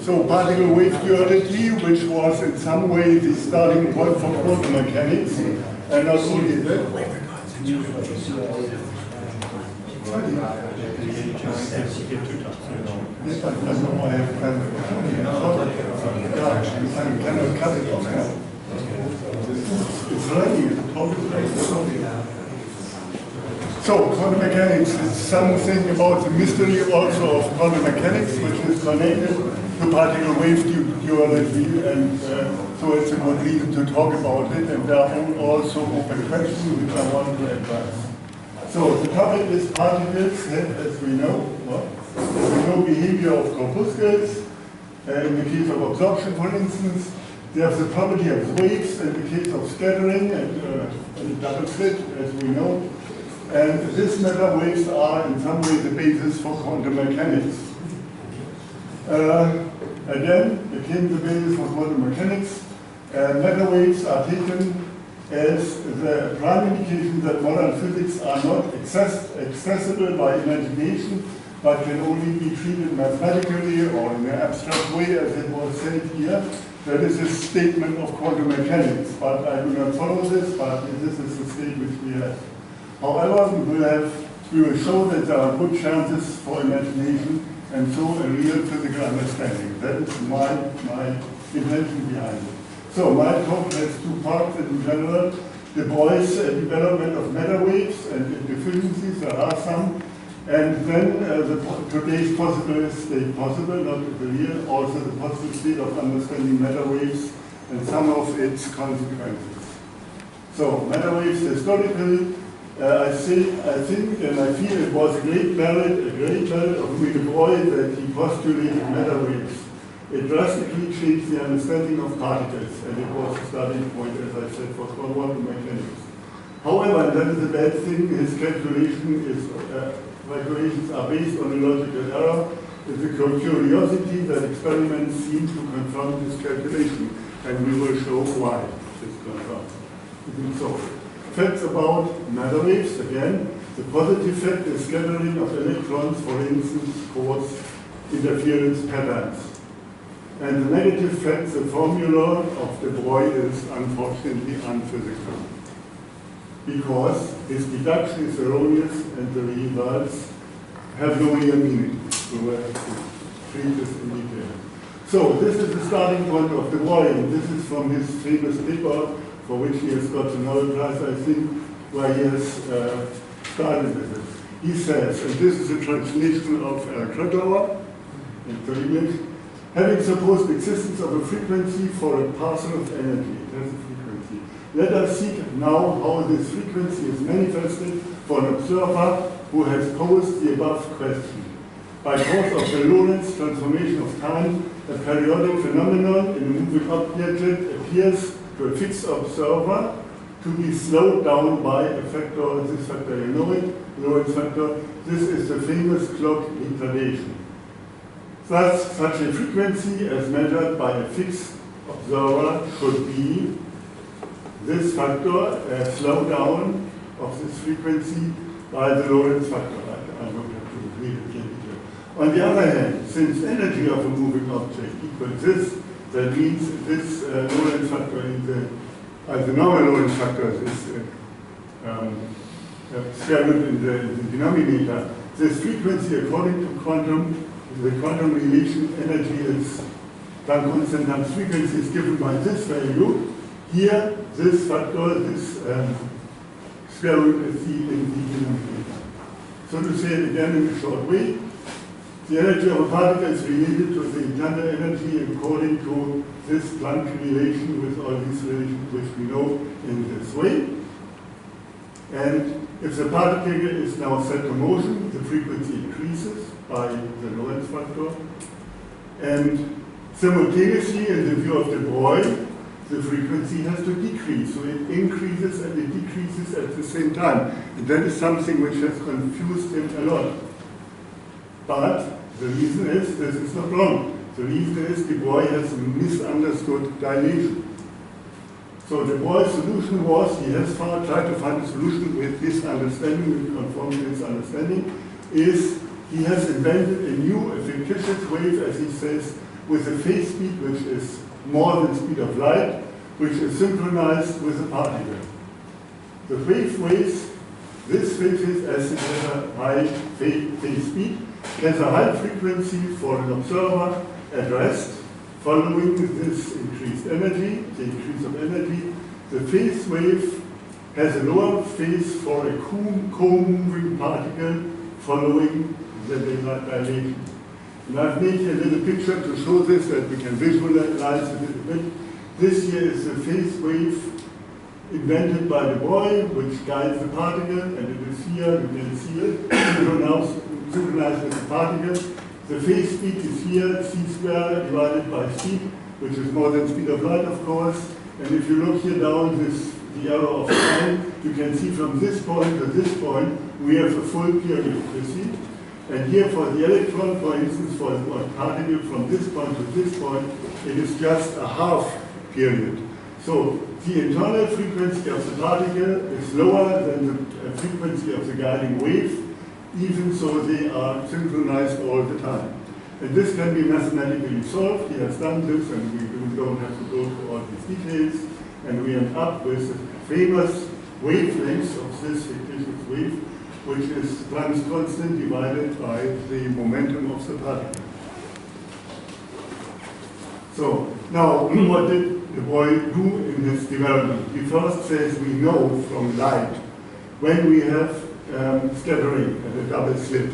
So particle wave duality, which was in some way the starting point for quantum mechanics, and not only that. Yes, I know I have kind of cut it off now. It's raining. So, quantum mechanics is something about the mystery also of quantum mechanics, which is connected to particle wave duality, and so it's a good reason to talk about it, and there are also open questions which I want to address. So, the topic is particles have, as we know, behavior of corpuscles. In the case of absorption, for instance, they have the property of waves. In the case of scattering and double slit, as we know. And these matter waves are in some way the basis for quantum mechanics. Again, it became the basis for quantum mechanics. Matter waves are taken as the prime indication that modern physics are not accessible by imagination, but can only be treated mathematically or in an abstract way, as it was said here. That is a statement of quantum mechanics, but I do not follow this, but this is the state which we have. However, we will show that there are good chances for imagination and so a real physical understanding. That is my intention behind it. So my talk has two parts in general. The Boy's development of matter waves and deficiencies, there are some. And then today's possible state possible, not the real, also the possible state of understanding matter waves and some of its consequences. So matter waves historically, I think and I feel it was a great merit of Vigier that he postulated matter waves. It drastically changed the understanding of particles, and it was a starting point, as I said, for quantum mechanics. However, and that is a bad thing, his calculations are based on a logical error. It's a curiosity that experiments seem to confirm this calculation, and we will show why it's confirmed. So, facts about matter waves, again, the positive fact is scattering of electrons, for instance, cause interference patterns. And the negative fact, the formula of De Broglie is unfortunately unphysical, because his deduction is erroneous and the results have no real meaning. So we have to treat this in detail. So this is the starting point of De Broglie, and this is from his famous paper, for which he has got the Nobel Prize, I think, where he has started with it. He says, and this is a translation of Kretauer into English, having supposed the existence of a frequency for a parcel of energy, it has a frequency. Let us seek now how this frequency is manifested for an observer who has posed the above question. By cause of the Lorentz transformation of time, a periodic phenomenon in a moving object appears to a fixed observer to be slowed down by a factor, this factor you know it, Lorentz factor. This is the famous clock retardation. Thus, such a frequency as measured by a fixed observer should be this factor, a slowdown of this frequency by the Lorentz factor. I don't have to read it here. On the other hand, since energy of a moving object equals this, that means this Lorentz factor in the normal Lorentz factor is square root in the denominator. This frequency, according to the quantum relation, energy is time constant times frequency is given by this value. Here, this factor, this square root is in the denominator. So to say it again in a short way, the energy of a particle is related to the internal energy according to this Planck relation with all these relations which we know in this way. And if the particle is now set to motion, the frequency increases by the Lorentz factor. And simultaneously, in the view of De Broglie, the frequency has to decrease. So it increases and it decreases at the same time. And that is something which has confused him a lot. But the reason is, this is not wrong. The reason is De Broglie has misunderstood dilation. So De Broglie's solution was, he has tried to find a solution with this understanding, with conforming to this understanding, is he has invented a new, a fictitious wave, as he says, with a phase speed which is more than speed of light, which is synchronized with the particle. The wave weighs, this wave is, as it has a high phase speed, has a high frequency for an observer at rest. Following this increased energy, the increase of energy, the phase wave has a lower phase for a co-moving particle following the dilation. And I've made here a little picture to show this, that we can visualize it a little bit. This here is the phase wave invented by the boy, which guides the particle, and it is here, you can see it, synchronized with the particle. The phase speed is here, c squared divided by speed, which is more than speed of light, of course. And if you look here down the arrow of time, you can see from this point to this point, we have a full period, you see? And here for the electron, for instance, for the particle from this point to this point, it is just a half period. So the internal frequency of the particle is lower than the frequency of the guiding wave, even so they are synchronized all the time. And this can be mathematically solved. He has done this, and we don't have to go through all these details. And we end up with the famous wavelength of this fictitious wave, which is times constant divided by the momentum of the particle. So now, what did the boy do in his development? He first says we know from light when we have scattering at a double slit.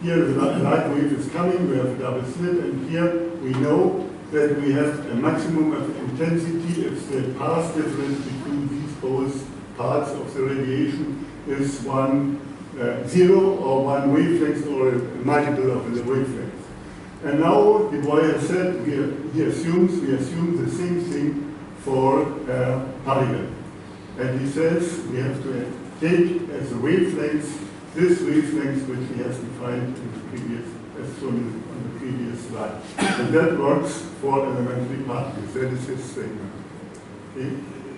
Here the light wave is coming, we have a double slit, and here we know that we have a maximum of intensity if the path difference between these both parts of the radiation is 0 or one wavelength or a multiple of the wavelength. And now the boy has said we assume the same thing for particle. And he says we have to take as a wavelength this wavelength which he has defined in the previous, as shown on the previous slide. And that works for elementary particles. That is his statement. Okay.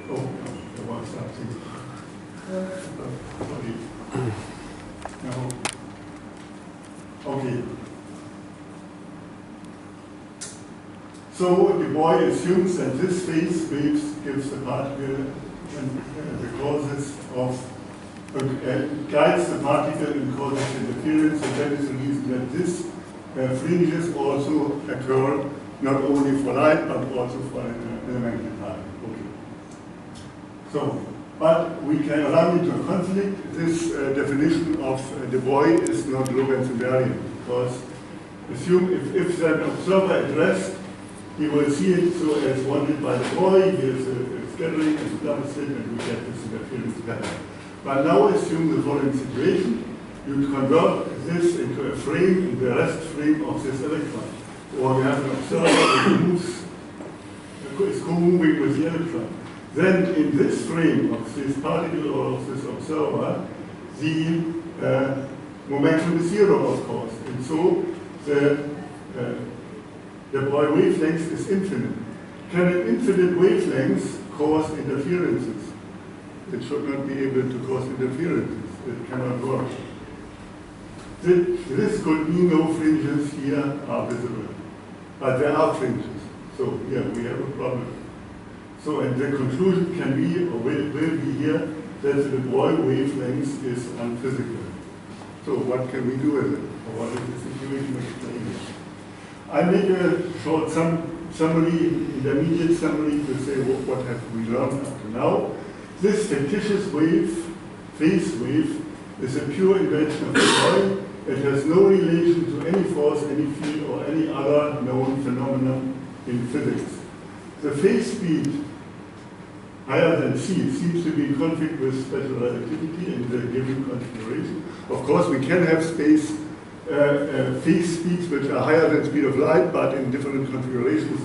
Oh, there was something. Sorry. No. Okay. So the boy assumes that this phase waves gives the particle and the causes of guides the particle and causes interference, and that is the reason that this fringes also occur not only for light but also for an elementary particle. Okay. So, but we can run into a conflict. This definition of the boy is not Lorentz invariant, because assume if an observer at rest, he will see it so as wanted by the boy. Here's a scattering and a double slit, and we get this interference pattern. But now assume the following situation. You convert this into a frame, in the rest frame of this electron. Or we have an observer that moves, is co-moving with the electron. Then in this frame of this particle or of this observer, the momentum is 0, of course. And so the boy wavelength is infinite. Can an infinite wavelength cause interferences? It should not be able to cause interferences. It cannot work. This could mean no fringes here are visible. But there are fringes. So here we have a problem. So and the conclusion can be, or will be here, that the boy wavelength is unphysical. So what can we do with it? Or what is the situation explaining? I make a short summary, intermediate summary to say what have we learned up to now. This fictitious wave, phase wave, is a pure invention of the boy. It has no relation to any force, any field, or any other known phenomenon in physics. The phase speed, higher than c, seems to be in conflict with special relativity in the given configuration. Of course, we can have phase speeds which are higher than speed of light, but in different configurations.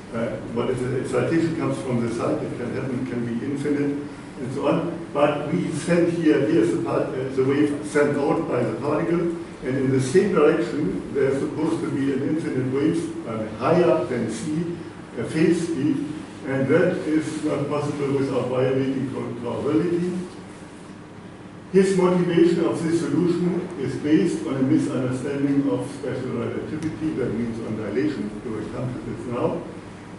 If the excitation comes from the side, it can happen, it can be infinite, and so on. But we send here's the wave sent out by the particle, and in the same direction, there's supposed to be an infinite wave, higher than c, phase speed, and that is not possible without violating causality. His motivation of this solution is based on a misunderstanding of special relativity, that means on dilation. We will come to this now.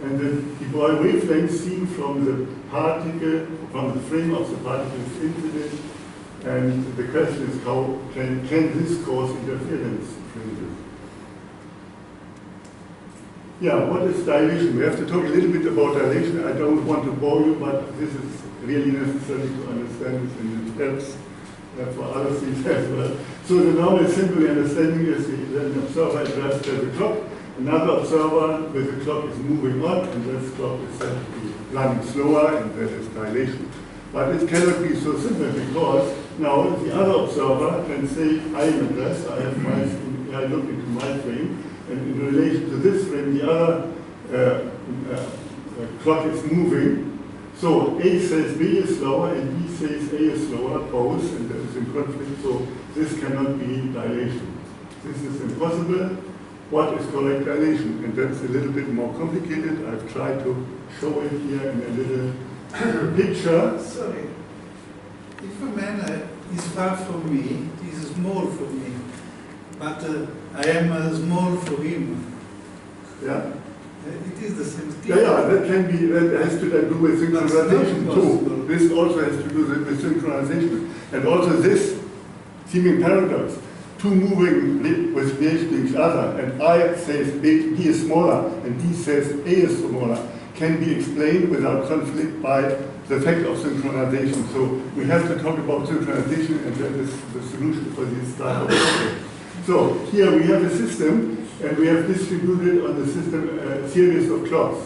And the de Broglie wavelength seen from the particle, from the frame of the particle is infinite. And the question is, how can this cause interference fringes? Yeah, what is dilation? We have to talk a little bit about dilation. I don't want to bore you, but this is really necessary to understand this, and it helps for other things as well. So the normal simple understanding is that an observer addressed as a clock. Another observer with the clock is moving on, and this clock is said to be running slower, and that is dilation. But it cannot be so simple, because now the other observer can say, I am addressed, I look into my frame, and in relation to this frame, the other clock is moving. So A says B is slower, and B says A is slower, both, and that is in conflict, so this cannot be dilation. This is impossible. What is correct dilation? And that's a little bit more complicated. I've tried to show it here in a little picture. Sorry. If a man is far from me, he is small for me, but I am small for him. Yeah. It is the same thing. Yeah, that can be, that has to do with synchronization too. This also has to do with synchronization. And also this seeming paradox. Two moving with relation to each other, and I says B is smaller, and D says A is smaller, can be explained without conflict by the fact of synchronization. So we have to talk about synchronization, and that is the solution for this type of problem. So here we have a system, and we have distributed on the system a series of clocks.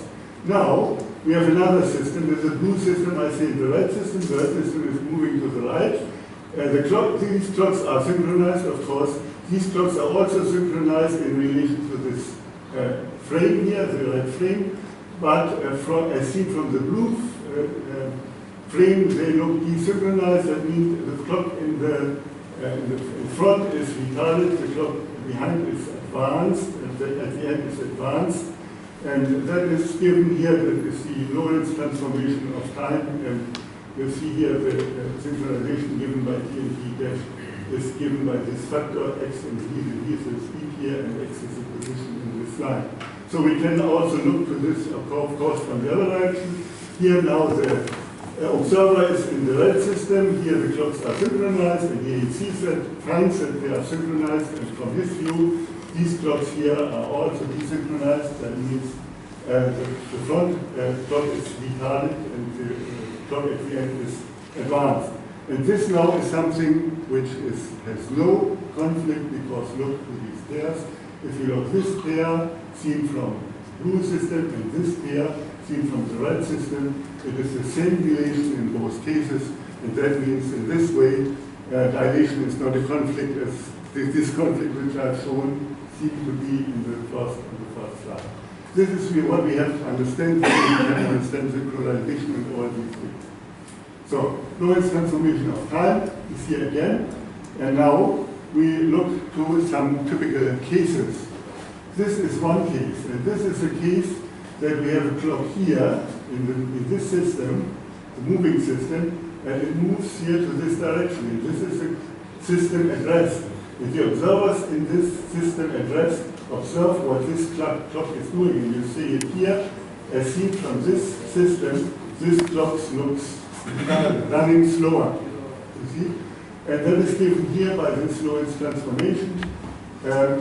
Now we have another system. There's a blue system, I say the red system. The red system is moving to the right. These clocks are synchronized, of course. These clocks are also synchronized in relation to this frame here, the red frame. But as seen from the blue frame, they look desynchronized. That means the clock in front is retarded, the clock behind is advanced, and at the end is advanced. And that is given here, that is the Lorentz transformation of time. And you see here the synchronization given by T and T dash is given by this factor x and v. The v is the speed here, and x is the position in this line. So we can also look to this, of course, from the other direction. Here now the observer is in the red system. Here the clocks are synchronized, and here he sees that, finds that they are synchronized, and from his view, these clocks here are also desynchronized. That means the front clock is retarded, and the clock at the end is advanced. And this now is something which has no conflict, because look to these pairs. If you look this pair seen from blue system and this pair seen from the red system, it is the same relation in both cases, and that means in this way dilation is not a conflict as this conflict which I've shown seemed to be in the first slide. This is what we have to understand. We can understand synchronization and all these things. So Lorentz transformation of time is here again, and now we look to some typical cases. This is one case, and this is a case that we have a clock here in this system, the moving system, and it moves here to this direction. And this is a system at rest. If the observers in this system at rest observe what this clock is doing, and you see it here, as seen from this system, this clock looks running slower. You see? And that is given here by this Lorentz transformation. That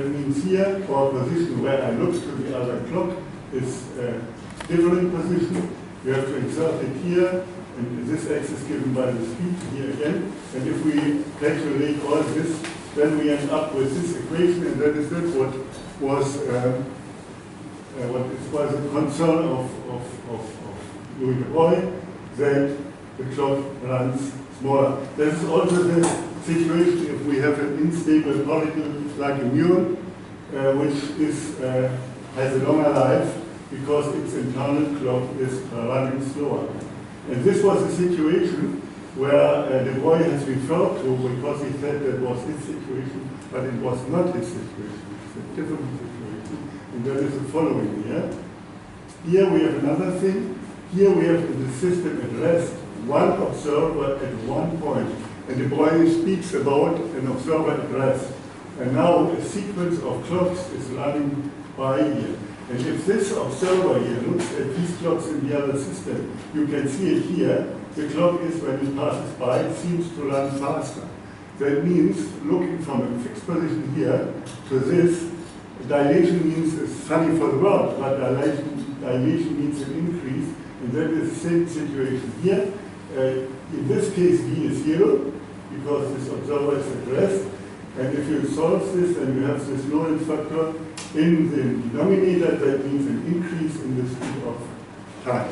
means here, for a position where I look to the other clock is a different position. You have to insert it here, and this x is given by the speed here again. And if we calculate all this, then we end up with this equation, and that is what was a concern of Louis de Broglie, that the clock runs smaller. This is also the situation if we have an unstable particle like a muon, which has a longer life because its internal clock is running slower. And this was a situation where de Broglie has referred to, because he said that was his situation, but it was not his situation. It's a different situation, and that is the following here. Here we have another thing. Here we have the system at rest, one observer at one point. And De Broglie speaks about an observer at rest. And now a sequence of clocks is running by here. And if this observer here looks at these clocks in the other system, you can see it here. The clock is, when it passes by, it seems to run faster. That means, looking from a fixed position here to this, dilation means it's funny for the world, but dilation means an increase, and that is the same situation here. In this case, V is 0, because this observer is at rest. And if you solve this, then you have this Lorentz factor in the denominator. That means an increase in the speed of time.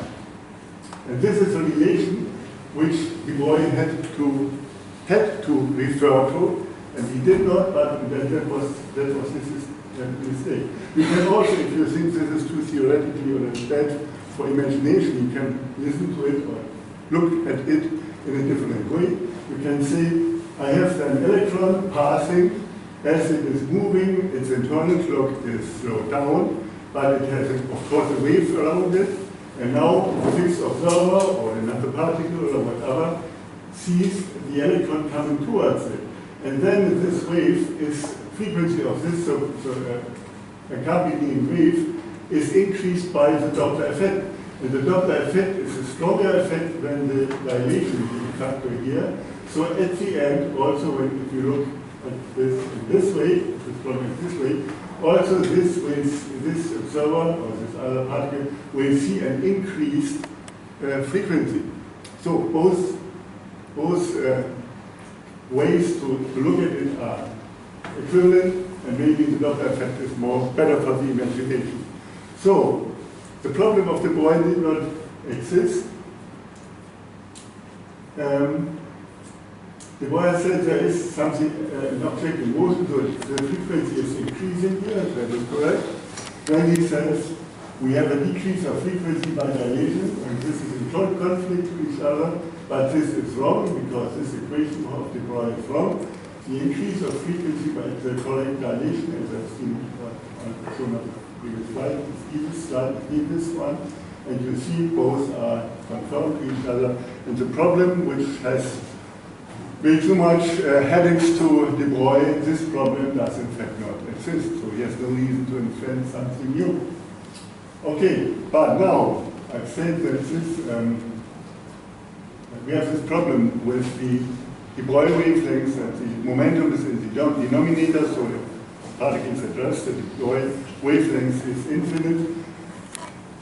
And this is a relation which De Broglie had to refer to, and he did not, but that was his mistake. You can also, if you think this is too theoretically or bad for imagination, you can listen to it or look at it in a different way. You can say, I have an electron passing. As it is moving, its internal clock is slowed down, but it has, of course, a wave around it. And now the fixed observer or another particle or whatever sees the electron coming towards it. And then this wave is, frequency of this accompanying wave is increased by the Doppler effect. And the Doppler effect is a stronger effect than the dilation factor here. So at the end, also if you look at this in this way, if it's plotted this way, also this observer or this other particle will see an increased frequency. So both ways to look at it are equivalent, and maybe the Doppler effect is better for the imagination. So the problem of De Broglie did not exist. De Broglie said there is something, an object in motion, so the frequency is increasing here, that is correct. Then he says we have a decrease of frequency by dilation, and this is in conflict to each other, but this is wrong because this equation of De Broglie is wrong. The increase of frequency by the correct dilation, as I've seen shown on the previous slide, is this one, and you see both are confirmed to each other. And the problem, which has way too much headings to De Broglie, this problem does in fact not exist, so he has no reason to invent something new. Okay, but now I've said that we have this problem with the De Broglie wavelengths, that the momentum is in the denominator, so the particles at rest, the De Broglie wavelength is infinite.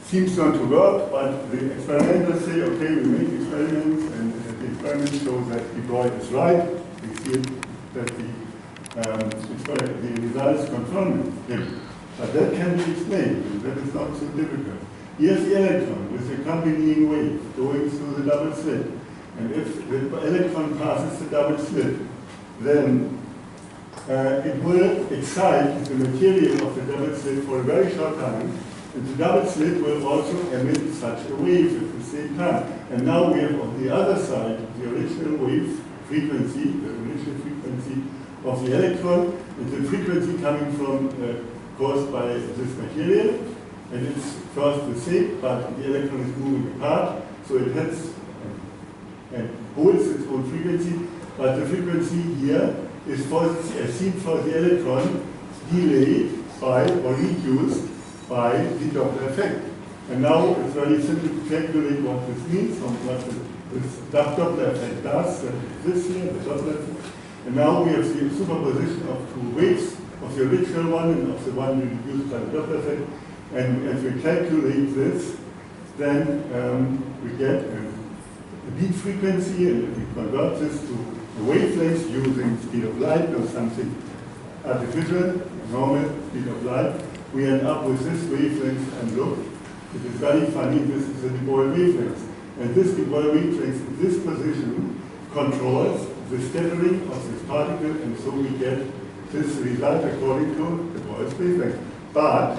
Seems not to work, but the experimenters say, okay, we make experiments, and the experiments show that De Broglie is right. We see that the results confirm him. But that can be explained, and that is not so difficult. Here's the electron with the accompanying wave going through the double slit. And if the electron passes the double slit, then it will excite the material of the double slit for a very short time. And the double slit will also emit such a wave at the same time. And now we have on the other side the original wave frequency, the original frequency of the electron, and the frequency coming from caused by this material. And it's first the same, but the electron is moving apart, so it has and holds its own frequency. But the frequency here is seen for the electron delayed by or reduced by the Doppler effect. And now it's very simple to calculate what this means, what this Doppler effect does. This here, the Doppler effect. And now we have the superposition of two waves, of the original one and of the one reduced by the Doppler effect. And if we calculate this, then we get a beat frequency, and if we convert this to a wavelength using speed of light or something artificial, normal speed of light, we end up with this wavelength, and look, it is very funny, this is the De Broglie wavelength. And this De Broglie wavelength in this position controls the scattering of this particle, and so we get this result according to De Broglie's wavelength. But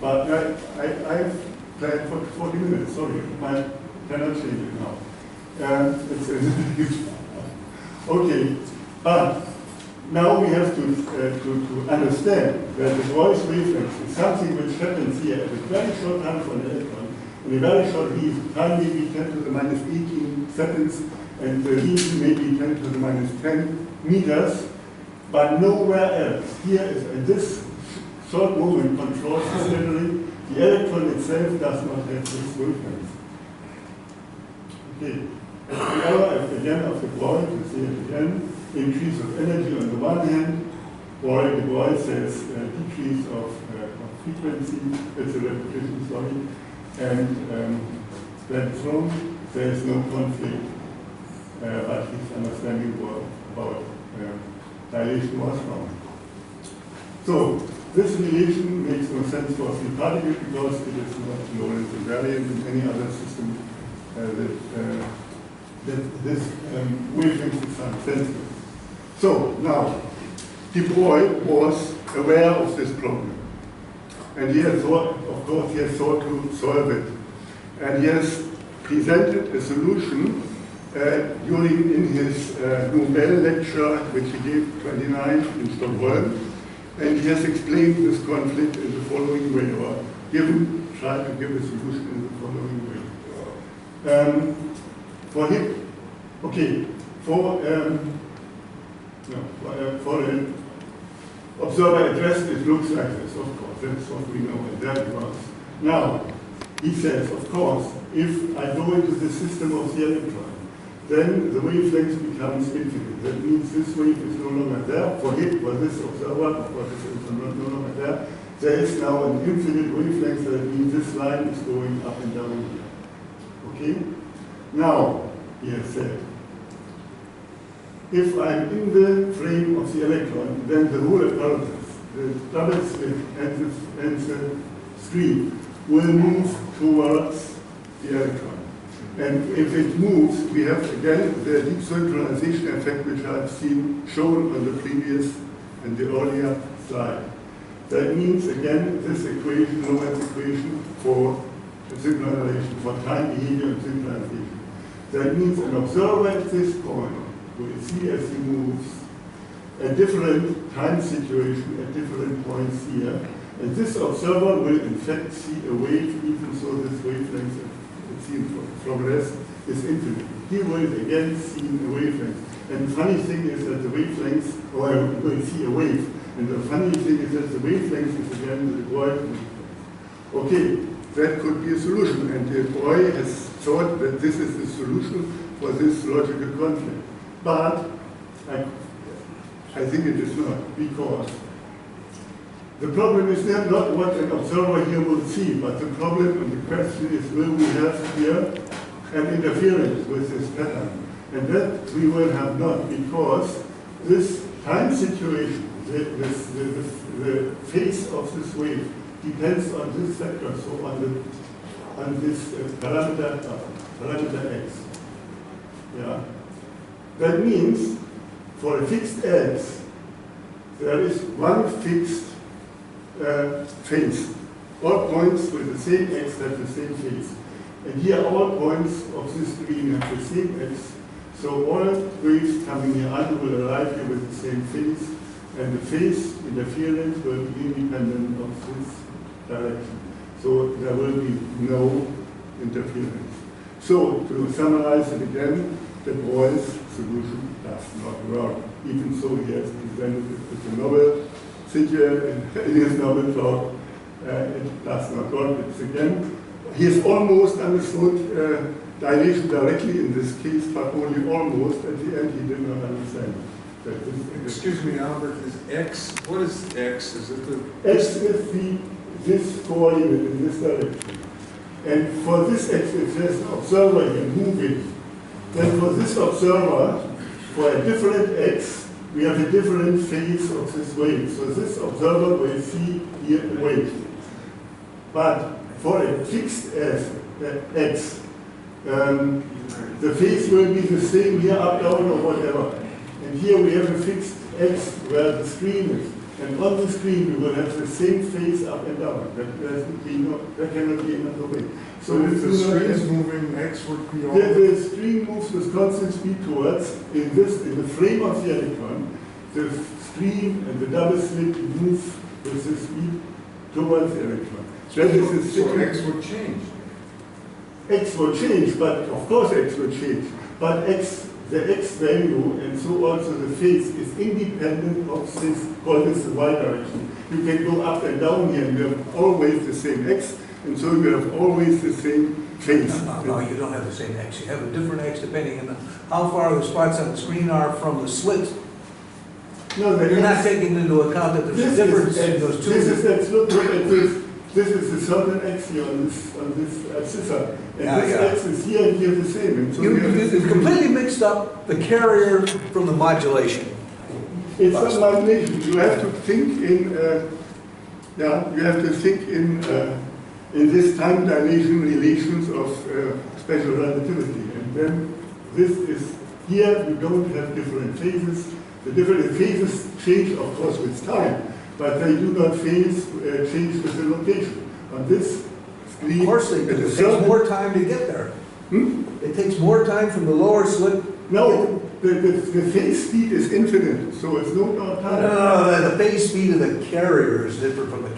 I've planned for 40 minutes, sorry, I cannot change it now. Okay, but now we have to understand that the Broglie's wavelength is something which happens here at a very short time for an electron, in a very short time, maybe 10 to the minus 18 seconds, and the region may be 10 to the minus 10 meters, but nowhere else. Here is, and this short movement controls this literally. The electron itself does not have this wavelength. Okay. At the hour again of the Boyle, you see it again, increase of energy on the one hand, or the Boyle says decrease of frequency, it's a repetition, sorry, and then from there is no conflict, but his understanding about dilation was wrong. So this relation makes no sense for a free particle because it is not Lorentz invariant in any other system that this wavelength is unsensible. So now, Du Bois was aware of this problem. And he has thought, of course, he has thought to solve it. And he has presented a solution in his Nobel lecture, which he gave 29 in Stockholm. And he has explained this conflict in the following way, or tried to give a solution in the following way. For him, okay, for the observer at rest, it looks like this, of course, that's what we know, and that it was. Now, he says, of course, if I go into the system of the electron, then the wavelength becomes infinite. That means this wave is no longer there. For him, for this observer, for this instrument no longer there, there is now an infinite wavelength. That means this line is going up and down here. Okay? Now, he has said, if I'm in the frame of the electron, then the whole apparatus, the double slit and the screen, will move towards the electron. And if it moves, we have again the deep synchronization effect which I've seen shown on the previous and the earlier slide. That means again this equation, Lorentz equation for synchronization, for time behavior and synchronization. That means an observer at this point will see as he moves a different time situation at different points here. And this observer will in fact see a wave, even so this wavelength from rest is infinite. He will again see a wavelength. And the funny thing is that the wavelength, or will see a wave. And the funny thing is that the wavelength is again the void. Okay, that could be a solution. And the boy has thought that this is the solution for this logical conflict. But I think it is not, because the problem is not what an observer here will see, but the problem and the question is, will we have here an interference with this pattern? And that we will have not, because this time situation, the phase of this wave depends on this factor, so on this parameter x. Yeah. That means for a fixed x, there is one fixed phase. All points with the same x have the same phase. And here all points of this screen have the same x. So all waves coming here under will arrive here with the same phase. And the phase interference will be independent of this direction. So there will be no interference. So to summarize it again, the Boyle's solution does not work. Even so, he has presented it with a novel figure in his novel talk. It does not work. It's again, he has almost understood dilation directly in this case, but only almost. At the end, he did not understand that this. Excuse me, Albert. Is x? What is x? Is it the x is this coordinate in this direction, and for this x, if there's an observer here moving, then for this observer, for a different x, we have a different phase of this wave. So this observer will see here a wave. But for a fixed x, the phase will be the same here, up, down, or whatever. And here we have a fixed x where the screen is. And on the screen we will have the same phase up and down. There cannot be another way. So if the screen is moving, x would be all. The screen moves with constant speed towards, in the frame of the electron, the screen and the double slit move with the speed towards the electron. So x would change. X will change, but of course X will change. but the x value and so also the phase is independent of this, call this the y direction. You can go up and down here, and you have always the same x, and so you have always the same phase. No, you don't have the same x. You have a different x depending on how far the spots on the screen are from the slit. No, You're not taking into account that there's a difference in those two. Look at this. This is a certain x here on this scissor. And this x is here and here the same. And so You've completely mixed up the carrier from the modulation. It's not modulation. You have to think in, you have to think in this time dilation relations of special relativity. And then this is, here you don't have different phases. The different phases change, of course, with time, but they do not change with the location. On this screen, Of course they do. It takes more time to get there. It takes more time from the lower slit. No, the phase speed is infinite, so it's no time. No, the phase speed of the carrier is different from the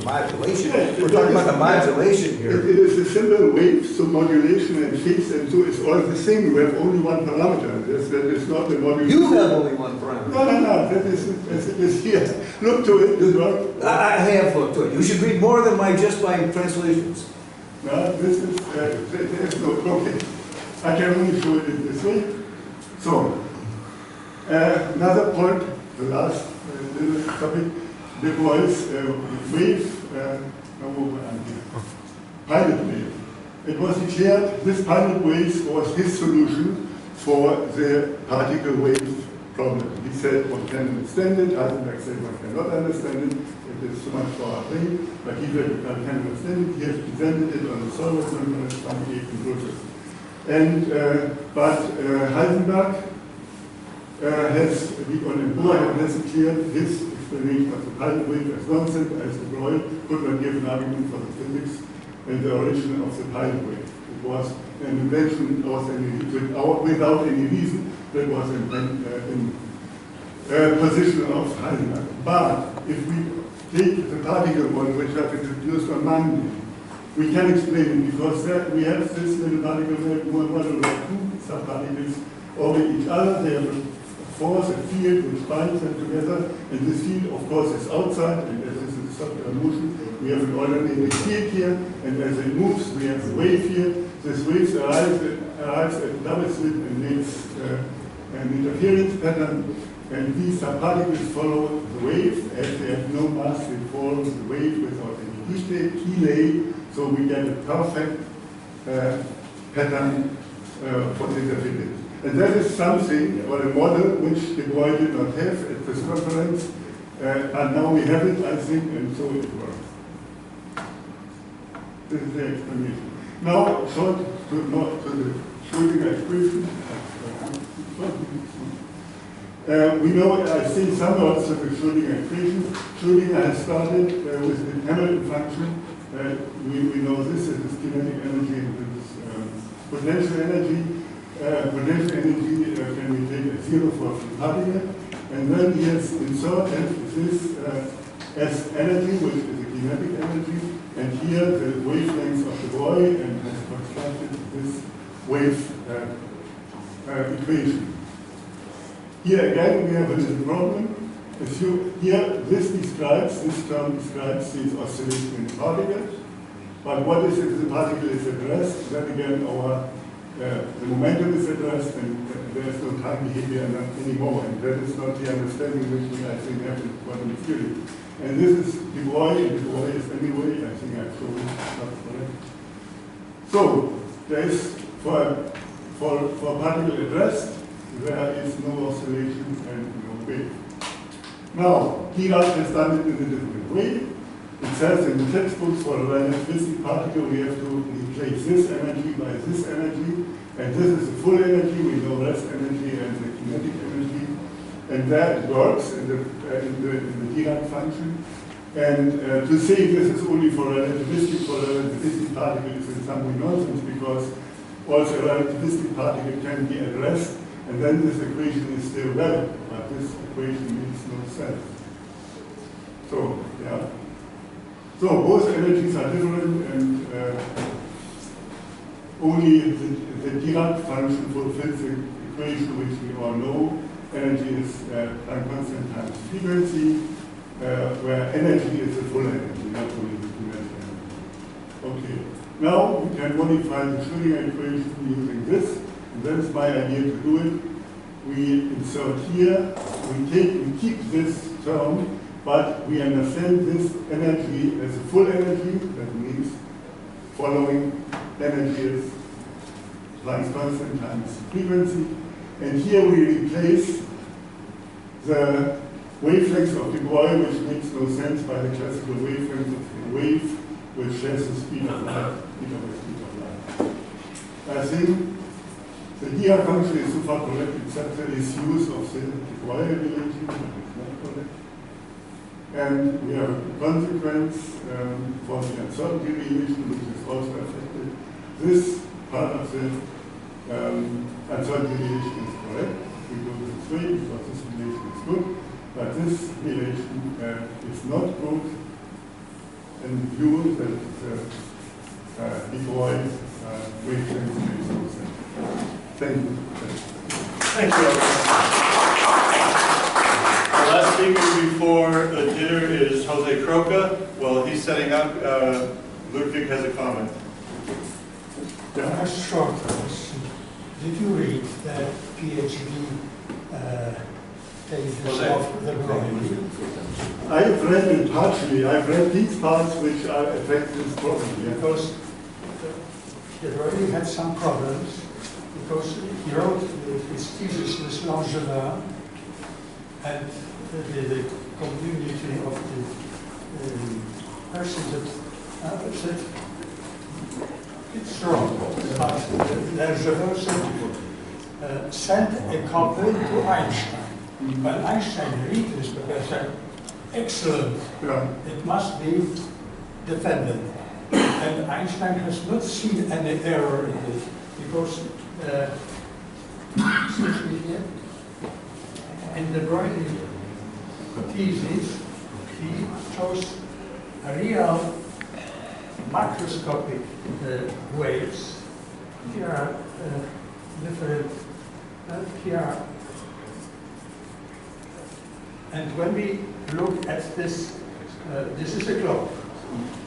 modulation. We're talking about the modulation here. It is a simple wave, so modulation and phase, and so it's all the same. We have only one parameter. That is not the modulation. You have only one parameter. No. That is here. Look to it. I have looked to it. You should read more than just my translations. No, this is, there's no, okay. I can only show it in this way. So, another point, the last little topic, there was wave, pilot wave. It was declared this pilot wave was his solution for the particle wave problem. He said one can understand it, Albrecht said one cannot understand it, it is too much for our brain, but he said one can understand it, he has presented it on the solver conference 28 in process. And, but Heisenberg has, on Bohr has declared his explanation of the pilot wave as nonsense, as de Broglie could not give an argument for the physics and the origin of the pilot wave. It was an invention without any reason, that was in position of Heisenberg. But if we take the particle one which I've introduced on Monday, we can explain it because we have this little particle, one or two subparticles over each other. They have a force, a field which binds them together, and this field, of course, is outside, and as this is circular motion, we have an alternating field here, and as it moves, we have a wave here. This wave arrives at double slit and makes an interference pattern, and these subparticles follow the wave. As they have no mass, they follow the wave without any delay. So we get a perfect pattern for the interference. And that is something, or a model, which de Broglie did not have at this conference, but now we have it, I think, and so it works. This is the explanation. Now, short to the Schrödinger equation. We know, I think, some words of the Schrödinger equation. Schrödinger has started with the Hamilton function. We know this is kinetic energy and this potential energy. Potential energy can be taken as zero for a particle. And then he has inserted this as energy, which is a kinetic energy. And here the wavelengths of the Broglie, and has constructed this wave equation. Here again we have a little problem. Here this term describes these oscillations in particles. But what is if the particle is at rest? Then again the momentum is at rest, and there is no time behavior anymore. And that is not the understanding which we, I think, have in quantum theory. And this is de Broglie, and de Broglie is anyway, I think I've shown it. So, there is, for particle at rest, there is no oscillation and no wave. Now, Dirac has done it in a different way. It says in the textbooks for a relativistic particle, we have to replace this energy by this energy. And this is the full energy, we know rest energy and the kinetic energy. And that works in the Dirac function. And to say this is only for relativistic particles is something nonsense, because also a relativistic particle can be at rest, and then this equation is still valid, but this equation makes no sense. So, yeah. So both energies are different, and only the Dirac function fulfills the equation which we all know. Energy is Planck constant times frequency, where energy is the full energy, not only the kinetic energy. Okay, now we can modify the Schrödinger equation using this, and that's my idea to do it. We insert here, we keep this term, but we understand this energy as a full energy. That means following energy is Planck's constant times frequency. And here we replace the wavelengths of the Broglie, which makes no sense, by the classical wavelength of the wave, which has the speed of light, speed of light. I think the Dirac function is so far correct, except for its use of the Broglie relation, that is not correct. And we have a consequence for the uncertainty relation, which is also affected. This part of the uncertainty relation is correct. We go this way because this relation is good, but this relation is not good in view that the Broglie wavelength makes no sense. Thank you. Thank you. Our last speaker before dinner is Jose Croca. While he's setting up, Ludwig has a comment. A short question. Did you read the PhD thesis of the Broglie? I've read it partially. I've read these parts which are affect this problem. Yeah. Because the Broglie had some problems, because he wrote his thesis with Langevin, and the community of the person that said it's wrong. But Langevin said, send a copy to Einstein. When Einstein read this, because said, excellent, it must be defended. And Einstein has not seen any error in this, because excuse me here, in the Broglie thesis, he chose real macroscopic waves. Here are different, here. And when we look at this, this is a clock,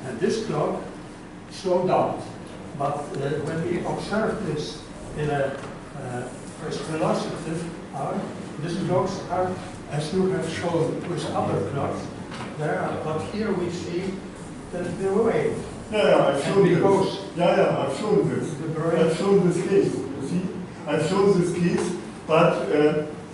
and this clock slowed down. But when we observe this in a first velocity hour, these clocks are, as you have shown with other clocks, there are, but here we see that the wave. Yeah, I've shown this. Yeah, I've shown this. I've shown this case. You see, I've shown this case, but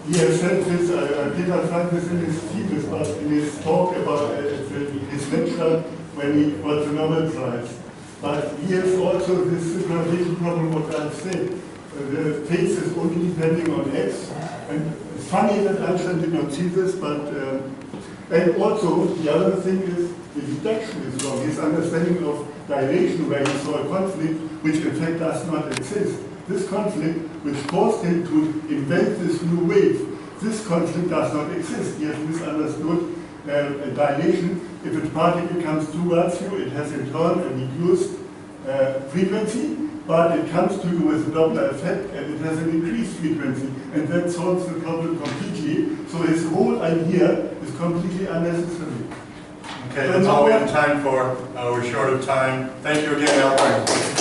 he has said this. I did not find this in his thesis, but in his talk about his lecture when he got the Nobel Prize. But he has also this synchronization problem, what I've said. The phase is only depending on x. And it's funny that Einstein did not see this, but and also the other thing is the deduction is wrong. His understanding of dilation, where he saw a conflict which in fact does not exist. This conflict, which caused him to invent this new wave, this conflict does not exist. He has misunderstood dilation. If a particle comes towards you, it has in turn a reduced frequency, but it comes to you with a Doppler effect and it has an increased frequency, and that solves the problem completely. So his whole idea is completely unnecessary. Okay, that's all we have time for. We're short of time. Thank you again, Albrecht.